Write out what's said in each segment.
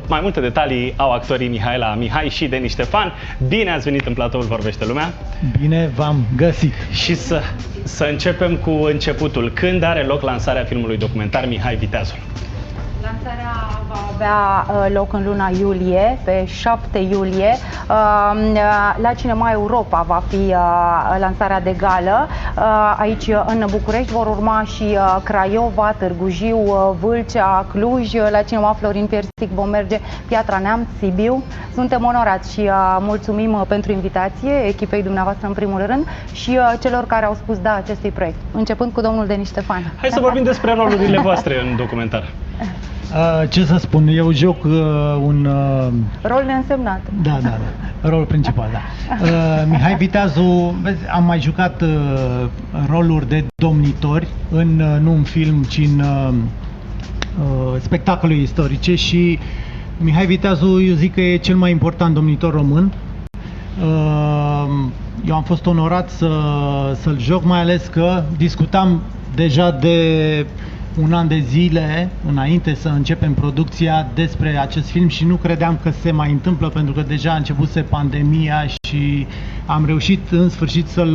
Mai multe detalii au actorii Mihaela Mihai și Deni Ștefan. Bine ați venit în platoul Vorbește Lumea. Bine v-am găsit. Și să începem cu începutul. Când are loc lansarea filmului documentar Mihai Viteazul? Lansarea va avea loc în luna iulie, pe 7 iulie. La Cinema Europa va fi lansarea de gală. Aici în București vor urma și Craiova, Târgu Jiu, Vâlcea, Cluj. La Cinema Florin Piersic vom merge Piatra Neamț, Sibiu. Suntem onorați și mulțumim pentru invitație echipei dumneavoastră în primul rând și celor care au spus da acestui proiect, începând cu domnul Deni Ștefan. Hai să vorbim despre rolurile voastre în documentar. Ce să spun, eu joc un... Rol neînsemnat. Da, rolul principal, da. Mihai Viteazu, vezi, am mai jucat roluri de domnitori, nu în film, ci în spectacole istorice și Mihai Viteazu, eu zic că e cel mai important domnitor român. Eu am fost onorat să-l joc, mai ales că discutam deja de un an de zile înainte să începem producția despre acest film și nu credeam că se mai întâmplă, pentru că deja a începuse pandemia și am reușit în sfârșit să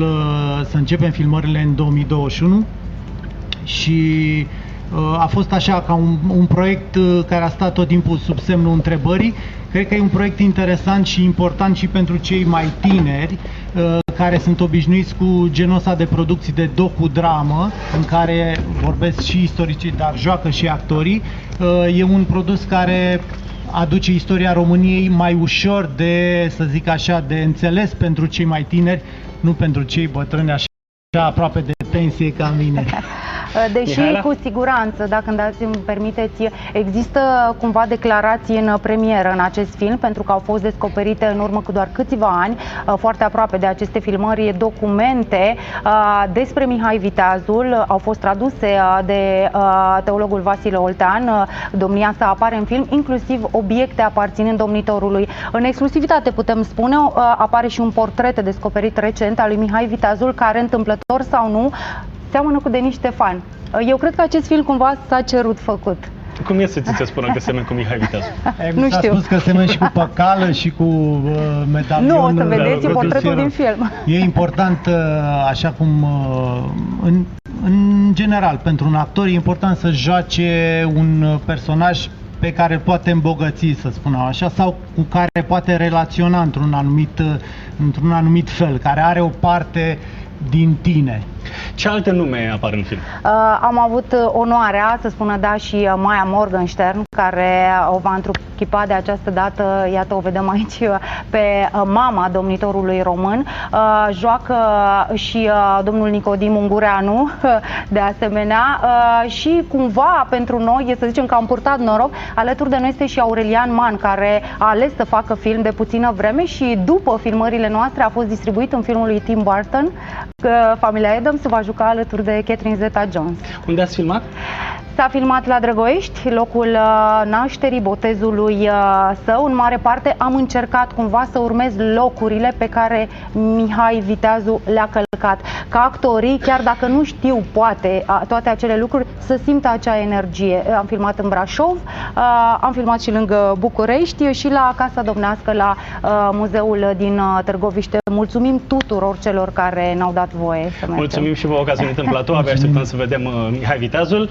începem filmările în 2021 și a fost așa ca un proiect care a stat tot timpul sub semnul întrebării. Cred că e un proiect interesant și important și pentru cei mai tineri care sunt obișnuiți cu genul ăsta de producții de docu-dramă, în care vorbesc și istoricii, dar joacă și actorii. E un produs care aduce istoria României mai ușor de, să zic așa, de înțeles pentru cei mai tineri, nu pentru cei bătrâni, așa aproape de pensie ca mine. Deși, Mihaela? Cu siguranță, dacă îmi permiteți, există cumva declarații în premieră în acest film, pentru că au fost descoperite în urmă cu doar câțiva ani, foarte aproape de aceste filmări, documente despre Mihai Viteazul, au fost traduse de teologul Vasile Oltean, domnia sa apare în film, inclusiv obiecte aparținând domnitorului. În exclusivitate, putem spune, apare și un portret descoperit recent al lui Mihai Viteazul, care, întâmplător sau nu, seamănă cu Deni Ștefan. Eu cred că acest film cumva s-a cerut făcut. Cum e să ți se spună că semeni cu Mihai Viteazul? Nu știu. S-a spus că semeni și cu păcală și cu medalion. Nu, o să vedeți, e portretul din film. E important, așa cum în general, pentru un actor e important să joace un personaj pe care îl poate îmbogăți, să spunem așa, sau cu care poate relaționa într-un anumit fel, care are o parte din tine. Ce alte nume apar în film? Am avut onoarea să spună da și Maia Morgenstern, care o va întruchipa de această dată, iată o vedem aici, pe mama domnitorului român. Joacă și domnul Nicodim Ungureanu, de asemenea, și cumva pentru noi, să zicem că am purtat noroc, alături de noi este și Aurelian Man, care a ales să facă film de puțină vreme și după filmările noastre a fost distribuit în filmul lui Tim Burton, Familia Adams se va juca alături de Catherine Zeta-Jones. Unde ați filmat? S-a filmat la Drăgoiești, locul nașterii, botezului său. În mare parte am încercat cumva să urmez locurile pe care Mihai Viteazu le-a călcat. Ca actorii, chiar dacă nu știu poate toate acele lucruri, să simtă acea energie. Am filmat în Brașov, am filmat și lângă București și la Casa Domnească, la muzeul din Târgoviște. Mulțumim tuturor celor care ne-au dat voie să mergem. Mulțumim și vouă că ați venit în platou, abia așteptăm să vedem Mihai Viteazul.